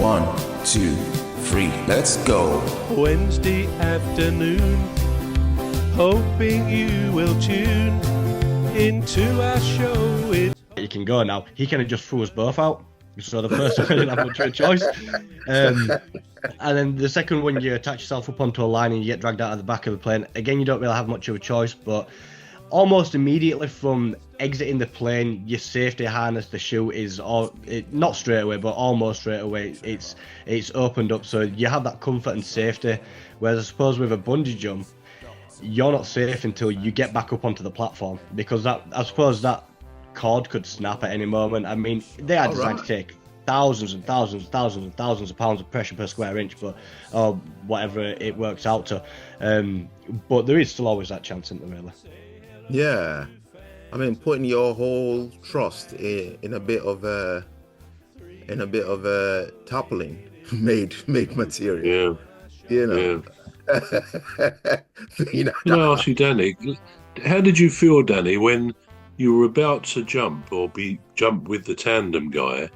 1, 2, 3, let's go. Wednesday afternoon, hoping you will tune into our show. You can go now. He kind of just threw us both out. So the first one I didn't have much of a choice. And then the second one, you attach yourself up onto a line and you get dragged out of the back of the plane. Again, you don't really have much of a choice, but almost immediately from exiting the plane, your safety harness, the chute is not straight away, but almost straight away. It's opened up, so you have that comfort and safety. Whereas I suppose with a bungee jump, you're not safe until you get back up onto the platform, because I suppose that cord could snap at any moment. I mean, they are designed to take thousands and thousands and thousands and thousands of pounds of pressure per square inch, but or whatever it works out to. But there is still always that chance, isn't there, really? Yeah, I mean, putting your whole trust in a bit of toppling made material. Yeah, you know. Yeah. Can I ask you, Danny, how did you feel, Danny, when you were about to jump with the tandem guy?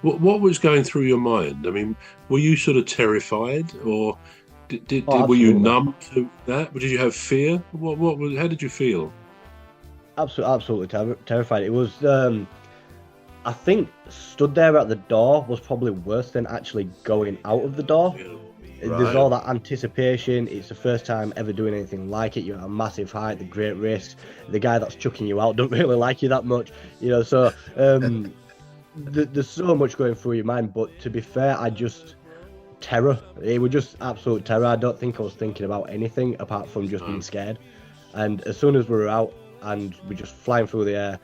What was going through your mind? I mean, were you sort of terrified, or were you numb to that? Did you have fear? How did you feel? Absolutely terrified. It was, I think, stood there at the door was probably worse than actually going out of the door. Yeah. Right. There's all that anticipation. It's the first time ever doing anything like it. You're at a massive height, the great risks. The guy that's chucking you out don't really like you that much, so there's so much going through your mind. But to be fair, terror. It was just absolute terror. I don't think I was thinking about anything apart from just being scared. And as soon as we were out and we're just flying through the air,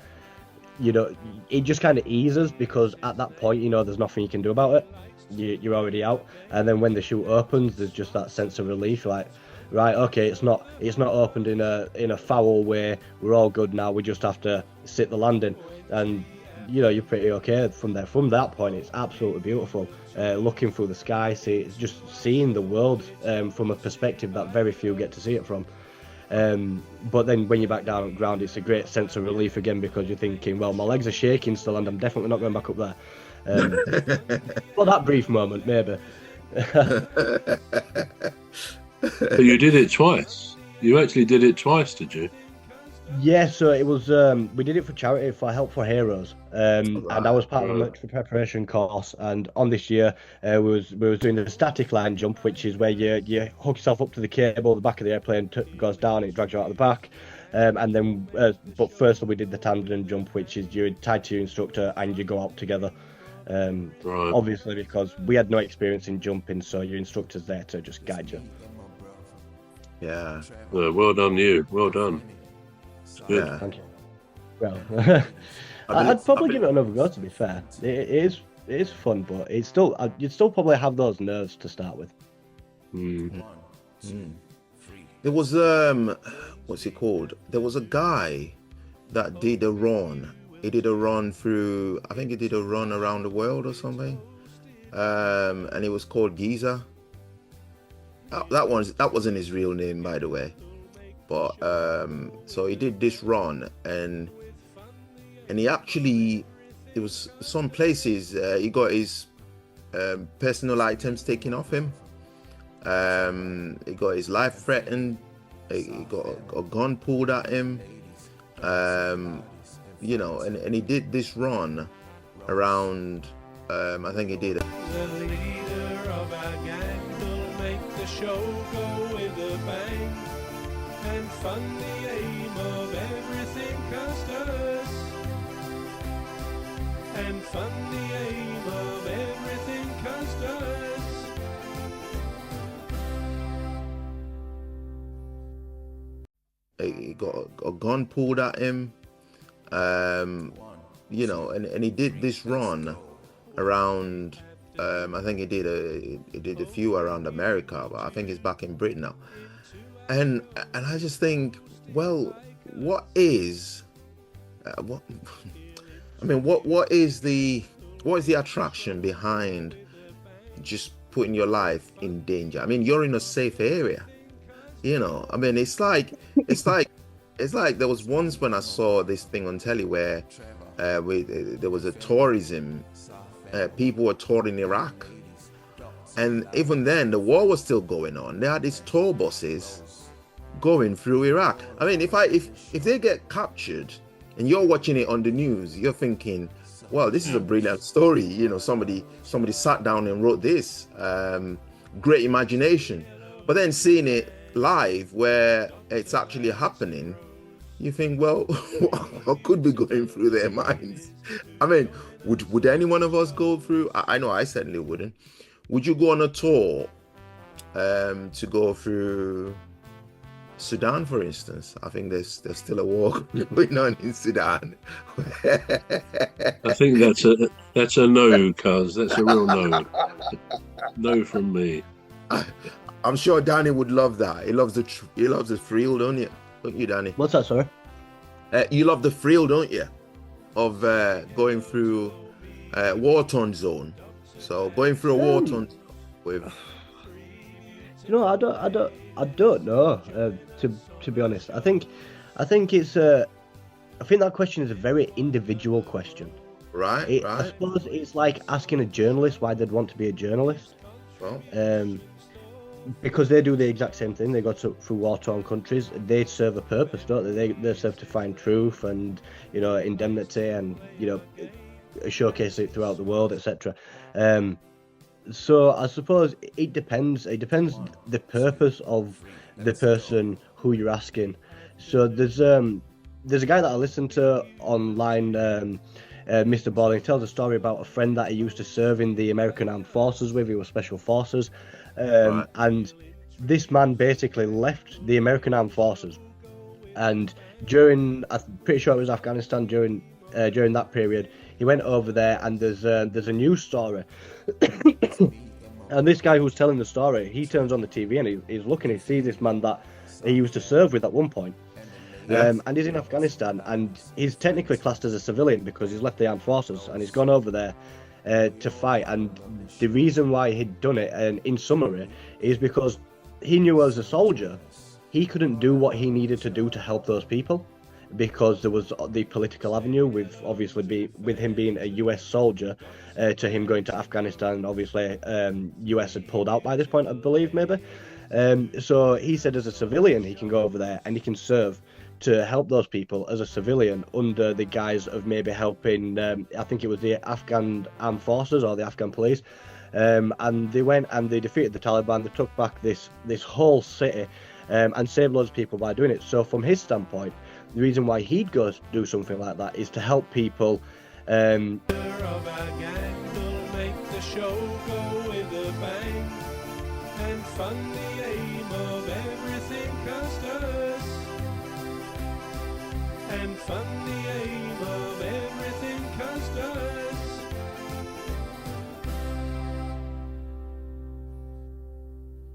it just kind of eases, because at that point, there's nothing you can do about it. You're already out. And then when the chute opens, there's just that sense of relief, like, right, okay, it's not opened in a foul way. We're all good now. We just have to sit the landing, and you're pretty okay from there. From that point, it's absolutely beautiful. Looking through the sky, it's just seeing the world from a perspective that very few get to see it from. But then when you're back down on the ground, it's a great sense of relief again, because you're thinking, well, my legs are shaking still, and I'm definitely not going back up there. For that brief moment, maybe. But you did it twice. You actually did it twice, did you? Yeah, so it was. We did it for charity, for Help for Heroes, and I was part of a military preparation course. And on this year, we was doing the static line jump, which is where you hook yourself up to the cable, the back of the airplane goes down, it drags you out of the back. And then, but first we did the tandem jump, which is you're tied to your instructor and you go out together. Obviously, because we had no experience in jumping, so your instructor's there to just guide you. Yeah. Well done, you. Well done. Good. Yeah. Thank you. Well, I'd probably give it another go. To be fair, it is fun, but you'd still probably have those nerves to start with. There was what's it called? There was a guy that did a run. He did a run through. I think he did a run around the world or something. And it was called Giza. That wasn't his real name, by the way. But so he did this run, and he actually, it was some places he got his personal items taken off him. He got his life threatened. He got a gun pulled at him. And he did this run around. I think he did. The leader of our gang will make the show go with a bang, and fund the aim of everything casters, and fund the aim of everything casters. He got a gun pulled at him. And he did this run around. I think he did a few around America, but I think he's back in Britain now. And I just think, well, what is the attraction behind just putting your life in danger? I mean, you're in a safe area, I mean, it's like there was once when I saw this thing on telly where there was a tourism, people were touring Iraq, And even then, the war was still going on. They had these tour buses going through Iraq. I mean, if they get captured and you're watching it on the news, you're thinking, well, this is a brilliant story. You know, somebody sat down and wrote this. Great imagination. But then seeing it live where it's actually happening, you think, well, what could be going through their minds? I mean, would any one of us go through? I know I certainly wouldn't. Would you go on a tour to go through Sudan, for instance? I think there's still a war going on in Sudan. I think that's a no, cuz. That's a real no. No from me. I'm sure Danny would love that. He loves the thrill, don't you? Don't you, Danny? What's that, sorry? You love the thrill, don't you? Of going through a war-torn zone. So going through a war-torn zone with. You know, I don't know. To be honest, I think it's I think that question is a very individual question. Right. I suppose it's like asking a journalist why they'd want to be a journalist. Well. Because they do the exact same thing. They go through war-torn countries. They serve a purpose, don't they? They serve to find truth and, you know, indemnity and, you know, showcase it throughout the world, etc. So I suppose it depends. It depends the purpose of the person who you're asking. So there's a guy that I listen to online, Mr. Ball. He tells a story about a friend that he used to serve in the American Armed Forces with. He was Special Forces. Right. And this man basically left the American Armed Forces, and I'm pretty sure it was Afghanistan during that period, he went over there, and there's a news story, and this guy who's telling the story, he turns on the TV and he's looking, he sees this man that he used to serve with at one point. Yeah. And he's in Afghanistan, and he's technically classed as a civilian because he's left the armed forces and he's gone over there to fight. And the reason why he'd done it, and in summary, is because he knew as a soldier he couldn't do what he needed to do to help those people, because there was the political avenue with him being a US soldier, to him going to Afghanistan. Obviously US had pulled out by this point, I believe, maybe. So he said as a civilian he can go over there and he can serve to help those people as a civilian under the guise of maybe helping, I think it was the Afghan armed forces or the Afghan police, and they went and they defeated the Taliban. They took back this whole city, and saved loads of people by doing it. So from his standpoint, the reason why he'd go do something like that is to help people. Of our gang will make the show go with a bang and fund the aim of everything cast us and fund the